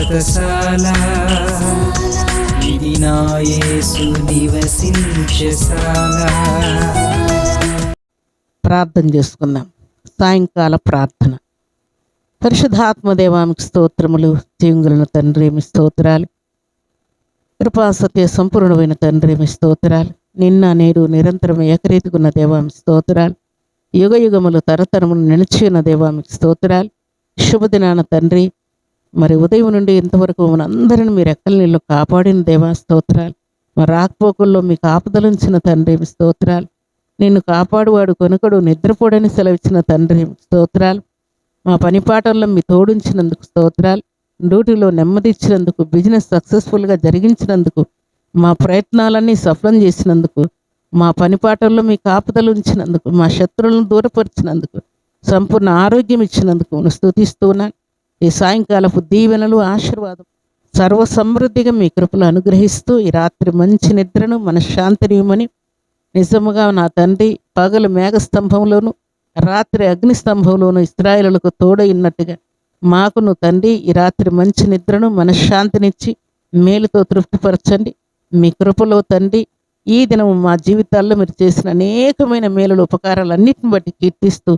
వ్రతశాల ఇది నా యేసు నివసించశాల. ప్రార్థన చేసుకుందాం. సాయంకాల ప్రార్థన. పరిశుద్ధాత్మదేవానికి స్తోత్రములు. జీవంగులైన తండ్రి మీ స్తోత్రాలు. కృపా సత్య సంపూర్ణమైన తండ్రి మీ స్తోత్రాలు. నిన్న నేడు నిరంతరం ఏకరీతిగున్న దేవామి స్తోత్రాలు. యుగ యుగములు తరతరములు నిలిచి ఉన్న దేవామికి స్తోత్రాలు. శుభదినాన తండ్రి, మరి ఉదయం నుండి ఇంతవరకు మనందరిని మీరు ఎక్కల నీళ్ళు కాపాడిన దేవా స్తోత్రాలు. మరి రాకపోకుల్లో మీకు ఆపదలుంచిన తండ్రి మీ స్తోత్రాలు. నిన్ను కాపాడువాడు కొనుకడు నిద్రపోడని సెలవిచ్చిన తండ్రి స్తోత్రాలు. మా పనిపాటల్లో మీ తోడుంచినందుకు స్తోత్రాలు. డ్యూటీలో నెమ్మది ఇచ్చినందుకు, బిజినెస్ సక్సెస్ఫుల్గా జరిగించినందుకు, మా ప్రయత్నాలన్నీ సఫలం చేసినందుకు, మా పనిపాటల్లో మీ కాపుదలు ఉంచినందుకు, మా శత్రువులను దూరపరిచినందుకు, సంపూర్ణ ఆరోగ్యం ఇచ్చినందుకు స్తుతిస్తున్నాను. ఈ సాయంకాలపు దీవెనలు, ఆశీర్వాదం సర్వ సమృద్ధిగా మీ కృపలు అనుగ్రహిస్తూ ఈ రాత్రి మంచి నిద్రను మనశ్శాంతిని ఇవ్వమని, నిజముగా నా తండ్రి పగలు మేఘస్తంభంలోను రాత్రి అగ్నిస్తంభంలోను ఇశ్రాయేలులకు తోడైనట్టుగా మాకును తండ్రి ఈ రాత్రి మంచి నిద్రను మనశ్శాంతినిచ్చి మేలుతో తృప్తిపరచండి. మీ కృపలో తండ్రి ఈ దినం మా జీవితాల్లో మీరు చేసిన అనేకమైన మేలులు, ఉపకారాలన్నిటిని బట్టి కీర్తిస్తూ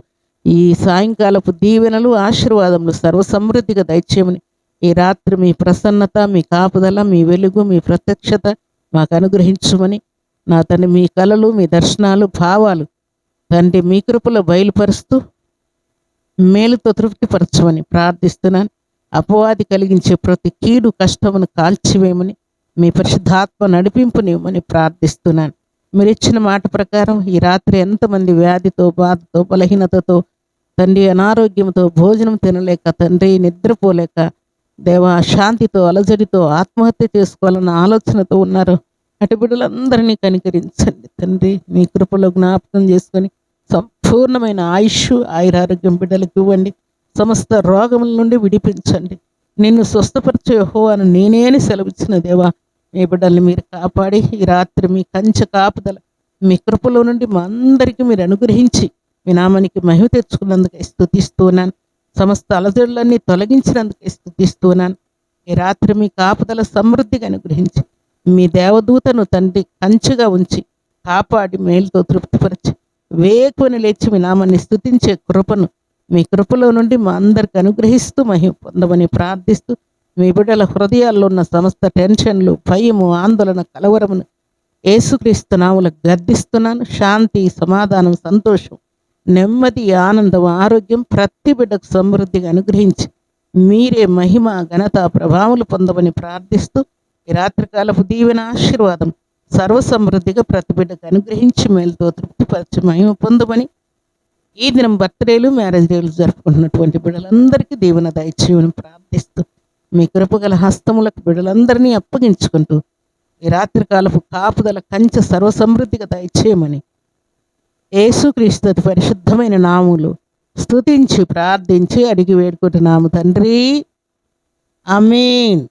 ఈ సాయంకాలపు దీవెనలు, ఆశీర్వాదములు సర్వసమృద్ధిగా దయచేయమని, ఈ రాత్రి మీ ప్రసన్నత, మీ కాపుదల, మీ వెలుగు, మీ ప్రత్యక్షత మాకు అనుగ్రహించమని, నా తండ్రి మీ కలలు, మీ దర్శనాలు, భావాలు తండ్రి మీ కృపలో బయలుపరుస్తూ మేలుతో తృప్తిపరచమని ప్రార్థిస్తున్నాను. అపవాది కలిగించే ప్రతి కీడు కష్టమును కాల్చివేయమని, మీ పరిశుద్ధాత్మ నడిపింపునివ్వమని ప్రార్థిస్తున్నాను. మీరు ఇచ్చిన మాట ప్రకారం ఈ రాత్రి ఎంతమంది వ్యాధితో, బాధతో, బలహీనతతో తండ్రి, అనారోగ్యంతో, భోజనం తినలేక తండ్రి, నిద్రపోలేక దేవా శాంతితో, అలజడితో, ఆత్మహత్య చేసుకోవాలన్న ఆలోచనతో ఉన్నారో అటు బిడ్డలందరినీ కనికరించండి తండ్రి. మీ కృపలో జ్ఞాపకం చేసుకొని సంపూర్ణమైన ఆయుష్, ఆయురారోగ్యం బిడ్డలకు ఇవ్వండి. సమస్త రోగముల నుండి విడిపించండి. నిన్ను స్వస్థపరిచే యెహోవాను నేనే అని సెలవిచ్చిన దేవా, మీ బిడ్డల్ని మీరు కాపాడి ఈ రాత్రి మీ కంచె కాపుదల, మీ కృపలో నుండి మా అందరికీ మీరు అనుగ్రహించి మీ నామానికి మహిమ తెచ్చుకున్నందుకే స్తుతిస్తున్నాను. సమస్త అలజడులన్నీ తొలగించినందుకే స్తుతిస్తున్నాను. ఈ రాత్రి మీ కాపుదల సమృద్ధిగా అనుగ్రహించి మీ దేవదూతను తండ్రి కంచెగా ఉంచి కాపాడి మేలుతో తృప్తిపరిచి వేకుని లేచి మీ నామాన్ని స్తుతించే కృపను మీ కృపలో నుండి మా అందరికి అనుగ్రహిస్తూ మహిమ పొందమని ప్రార్థిస్తూ, మీ బిడ్డల హృదయాల్లో ఉన్న సమస్త టెన్షన్లు, భయము, ఆందోళన, కలవరమును యేసుక్రీస్తు నామములో గద్దిస్తున్నాను. శాంతి, సమాధానం, సంతోషం, నెమ్మది, ఆనందం, ఆరోగ్యం ప్రతి బిడ్డకు సమృద్ధిగా అనుగ్రహించి మీరే మహిమ, ఘనత, ప్రభావములు పొందమని ప్రార్థిస్తూ, ఈ రాత్రికాలపు దీవెన, ఆశీర్వాదం సర్వసమృద్ధిగా ప్రతి బిడ్డకు అనుగ్రహించి మేలుతో తృప్తిపరిచి మహిమ పొందమని, ఈ దినం బర్త్డేలు, మ్యారేజ్ డేలు జరుపుకుంటున్నటువంటి బిడ్డలందరికీ దీవెన దయచేయమని ప్రార్థిస్తూ, మీ కృపగల హస్తములకు బిడ్డలందరినీ అప్పగించుకుంటూ ఈ రాత్రికాలపు కాపుదల కంచె సర్వసమృద్ధిగా దయచేయమని యేసుక్రీస్తు పరిశుద్ధమైన నామములో స్తుతించి ప్రార్థించి అడిగి వేడుకుంటున్నాము తండ్రి. ఆమేన్.